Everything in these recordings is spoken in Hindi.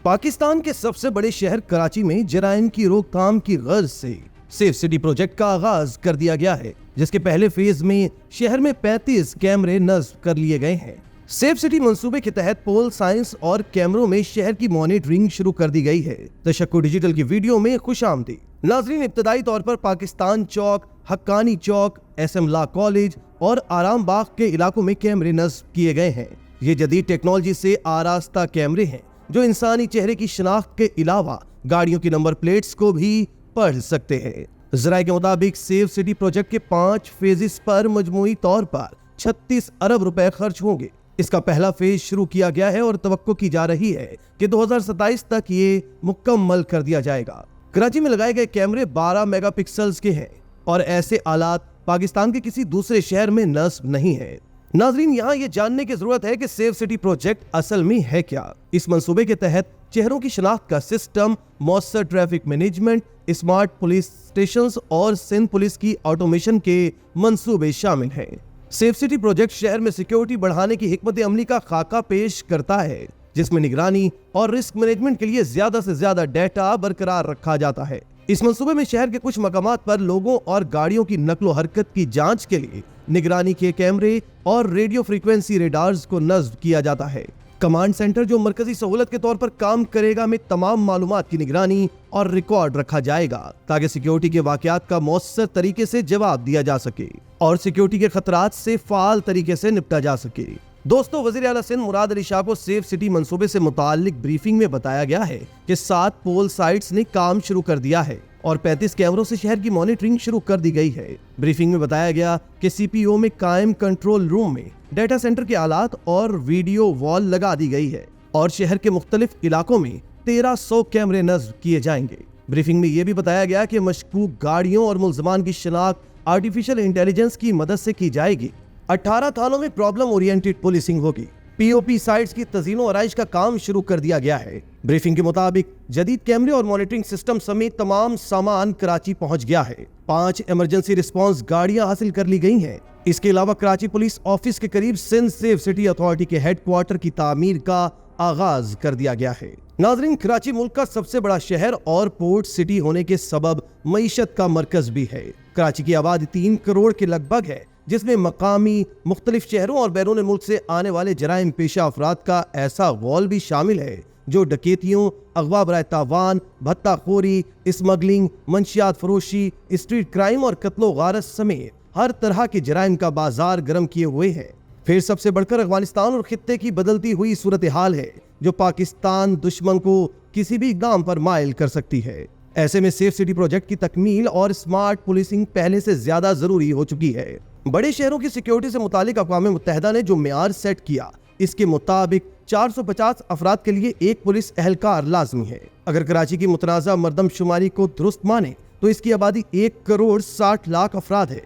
पाकिस्तान के सबसे बड़े शहर कराची में जराइम की रोकथाम की गर्ज से सेफ सिटी प्रोजेक्ट का आगाज कर दिया गया है, जिसके पहले फेज में शहर में 35 कैमरे नस्ब कर लिए गए हैं। सेफ सिटी मंसूबे के तहत पोल साइंस और कैमरों में शहर की मॉनिटरिंग शुरू कर दी गई है। तशक्कुर डिजिटल की वीडियो में खुशामदीद। नाजरीन, इब्तदाई तौर पर पाकिस्तान चौक, हक्कानी चौक, SM लॉ कॉलेज और आराम बाग के इलाकों में कैमरे नस्ब किए गए हैं। ये जदीद टेक्नोलॉजी से आरास्ता कैमरे हैं जो इंसानी चेहरे की शिनाख्त के अलावा गाड़ियों की नंबर प्लेट्स को भी पढ़ सकते हैं। जराये के मुताबिक सेफ सिटी प्रोजेक्ट के 5 फेजेस पर मजमूई तौर पर 36 अरब रुपए खर्च होंगे। इसका पहला फेज शुरू किया गया है और तवक्को की जा रही है कि 2027 तक ये मुकम्मल कर दिया जाएगा। कराची में लगाए गए कैमरे 12 मेगापिक्सल्स के हैं और ऐसे आलात पाकिस्तान के किसी दूसरे शहर में नस्ब नहीं है। नाजरीन, यहाँ ये जानने की जरूरत है कि सेफ सिटी प्रोजेक्ट असल में है क्या। इस मंसूबे के तहत चेहरों की शिनाख्त का सिस्टम, मौसर traffic management, smart police stations और सिंध पुलिस की ऑटोमेशन के मंसूबे शामिल हैं। सेफ सिटी प्रोजेक्ट शहर में सिक्योरिटी बढ़ाने की हिकमत अमली का खाका पेश करता है, जिसमें निगरानी और रिस्क मैनेजमेंट के लिए ज्यादा से ज्यादा डेटा बरकरार रखा जाता है। इस मंसूबे में शहर के कुछ मकामात पर लोगों और गाड़ियों की नकलो हरकत की जांच के लिए निगरानी के कैमरे और रेडियो फ्रीक्वेंसी रेडार्स को नस्ब किया जाता है। कमांड सेंटर, जो मरकजी सहूलत के तौर पर काम करेगा, में तमाम मालूमात की निगरानी और रिकॉर्ड रखा जाएगा ताकि सिक्योरिटी के वाकयात का मौसर तरीके से जवाब दिया जा सके और सिक्योरिटी के खतरात से फाल तरीके से निपटा जा सके। दोस्तों, वज़ीर आला सिंध मुराद अली शाह को सेफ सिटी मंसूबे से मुताल्लिक ब्रीफिंग में बताया गया है कि 7 पोल साइट्स ने काम शुरू कर दिया है और 35 कैमरों से शहर की मॉनिटरिंग शुरू कर दी गई है। ब्रीफिंग में बताया गया कि CPO में कायम कंट्रोल रूम में डेटा सेंटर के आलात और वीडियो वॉल लगा दी गई है और शहर के मुख्तलिफ इलाकों में 1300 कैमरे नस्ब किए जाएंगे। ब्रीफिंग में यह भी बताया गया कि मशकूक गाड़ियों और मुल्ज़मान की शिनाख्त आर्टिफिशियल इंटेलिजेंस की मदद से की जाएगी। 18 थानों में प्रॉब्लम ओरिएंटेड पुलिसिंग होगी। POP साइट्स की तज़ीनो आराइश का काम शुरू कर दिया गया है। ब्रीफिंग के मुताबिक जदीद कैमरे और मॉनिटरिंग सिस्टम समेत तमाम सामान कराची पहुंच गया है। 5 इमरजेंसी रिस्पांस गाड़ियां हासिल कर ली गई हैं। इसके अलावा कराची पुलिस ऑफिस के करीब सिंध सेफ सिटी अथॉरिटी के हेडक्वार्टर की तामीर का आगाज कर दिया गया है। नाजरीन, कराची मुल्क का सबसे बड़ा शहर और पोर्ट सिटी होने के सबब मईशत का मरकज भी है। कराची की आबादी 3 करोड़ के लगभग है, जिसमें मकामी, मुख्तलिफ शहरों और बैरून मुल्क से आने वाले जराइम पेशा अफराद का ऐसा गौल भी शामिल है जो डकैतियों, अगवा बराए तावान, भत्ताखोरी, स्मगलिंग, मंशियात फरोशी, स्ट्रीट क्राइम और कत्लो गारत समेत हर तरह के जराइम का बाजार गर्म किए हुए है। फिर सबसे बढ़कर अफगानिस्तान और खित्ते की बदलती हुई सूरत हाल है जो पाकिस्तान दुश्मन को किसी भी इक़दाम पर माइल कर सकती है। ऐसे में सेफ सिटी प्रोजेक्ट की तकमील और स्मार्ट पुलिसिंग पहले से ज्यादा जरूरी हो चुकी है। बड़े शहरों की सिक्योरिटी से मुतालिक अक़वाम मुत्तहिदा ने जो मेयार सेट किया, इसके मुताबिक 450 अफराद के लिए एक पुलिस एहलकार लाजमी है। अगर कराची की मुतनाज़ा मरदमशुमारी को दुरुस्त माने तो इसकी आबादी 1 करोड़ 60 लाख अफराद है,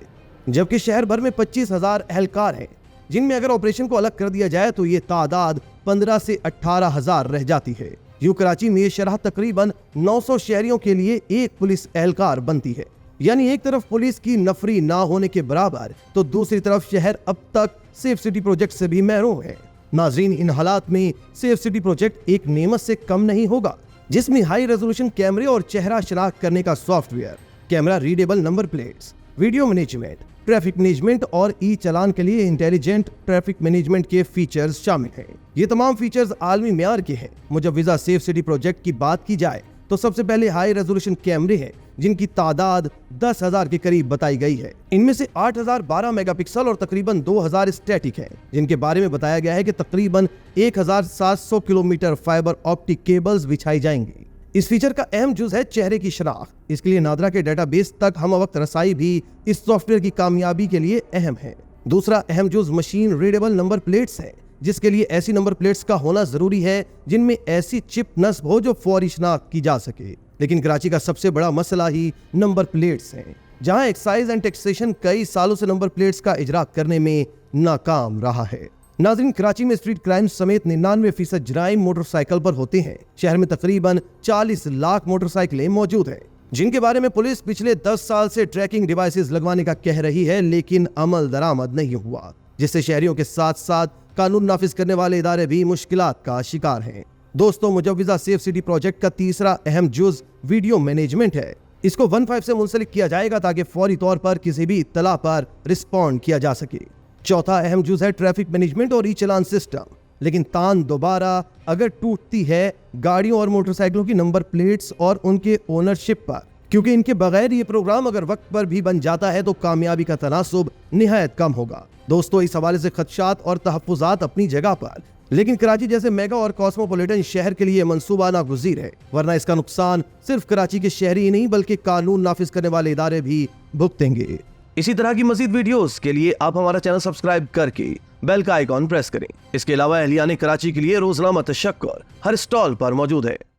जबकि शहर भर में 25,000 एहलकार हैं, जिनमें अगर ऑपरेशन को अलग कर दिया जाए तो ये तादाद 15 से 18,000 रह जाती है। यूं कराची में ये शरह तकरीबन 900 शहरियों के लिए एक पुलिस एहलकार बनती है। यानी एक तरफ पुलिस की नफरी ना होने के बराबर तो दूसरी तरफ शहर अब तक सेफ सिटी प्रोजेक्ट से भी महरूम है। नाजरीन, इन हालात में सेफ सिटी प्रोजेक्ट एक नेमत से कम नहीं होगा, जिसमें हाई रेजोल्यूशन कैमरे और चेहरा शिनाख्त करने का software, camera readable number plates, video management, traffic management और चालान के लिए इंटेलिजेंट ट्रैफिक मैनेजमेंट के फीचर्स शामिल हैं। ये तमाम फीचर्स आलमी मेयार के हैं। मुजव्विज़ा सेफ सिटी प्रोजेक्ट की बात की जाए तो सबसे पहले हाई रेजोल्यूशन कैमरे हैं, जिनकी तादाद 10,000 के करीब बताई गई है। इनमें से 8,000 12 मेगापिक्सल और तकरीबन 2,000 स्टैटिक हैं, जिनके बारे में बताया गया है कि तकरीबन 1,700 किलोमीटर फाइबर ऑप्टिक केबल्स बिछाई जाएंगी। इस फीचर का अहम जुज है चेहरे की शनाख्त। इसके लिए नादरा के डेटाबेस तक हम वक्त रसाई भी इस सॉफ्टवेयर की कामयाबी के लिए अहम है। दूसरा अहम जुज मशीन रीडेबल नंबर प्लेट्स है, जिसके लिए ऐसी नंबर प्लेट्स का होना जरूरी है जिनमें ऐसी चिप नस्ब हो जो फौरी शनाख्त की जा सके। लेकिन कराची का सबसे बड़ा मसला ही नंबर प्लेट्स हैं, जहां एक्साइज एंड टैक्सेशन कई सालों से नंबर प्लेट्स का इजरा करने में नाकाम रहा है। नाज़रीन, कराची में स्ट्रीट क्राइम समेत 99% जराइम मोटरसाइकिल पर होते हैं। शहर में तकरीबन 40 लाख मोटरसाइकिलें मौजूद हैं, जिनके बारे में पुलिस पिछले 10 साल से ट्रैकिंग डिवाइसेस लगवाने का कह रही है, लेकिन अमल दरामद नहीं हुआ, जिससे शहरियों के साथ साथ कानून नाफिज करने वाले इदारे भी मुश्किलात का शिकार हैं। दोस्तों, मुजव्विजा सेफ सिटी प्रोजेक्ट का तीसरा अहम जुज वीडियो मैनेजमेंट है। इसको 15 से मुंसलिक किया जाएगा ताकि फौरी तौर पर किसी भी इत्तला पर रिस्पॉन्ड किया जा सके। चौथा अहम जुज है ट्रैफिक मैनेजमेंट और ई चालान सिस्टम। लेकिन तान दोबारा अगर टूटती है गाड़ियों और मोटरसाइकिलों की नंबर प्लेट्स और उनके ओनरशिप पर, क्योंकि इनके बगैर ये प्रोग्राम अगर वक्त पर भी बन जाता है तो कामयाबी का तनासुब निहायत कम होगा। दोस्तों, इस हवाले से खदशात और तहफ्फुजात अपनी जगह पर, लेकिन कराची जैसे मेगा और कॉस्मोपॉलिटन शहर के लिए मंसूबा नागुज़ीर है, वरना इसका नुकसान सिर्फ कराची के शहरी ही नहीं बल्कि कानून नाफिज करने वाले इदारे भी भुगतेंगे। इसी तरह की मजीद वीडियोस के लिए आप हमारा चैनल सब्सक्राइब करके बेल का आइकॉन प्रेस करें। इसके अलावा अहलियाने कराची के लिए रोजनामा तशक्कुर हर स्टॉल पर मौजूद है।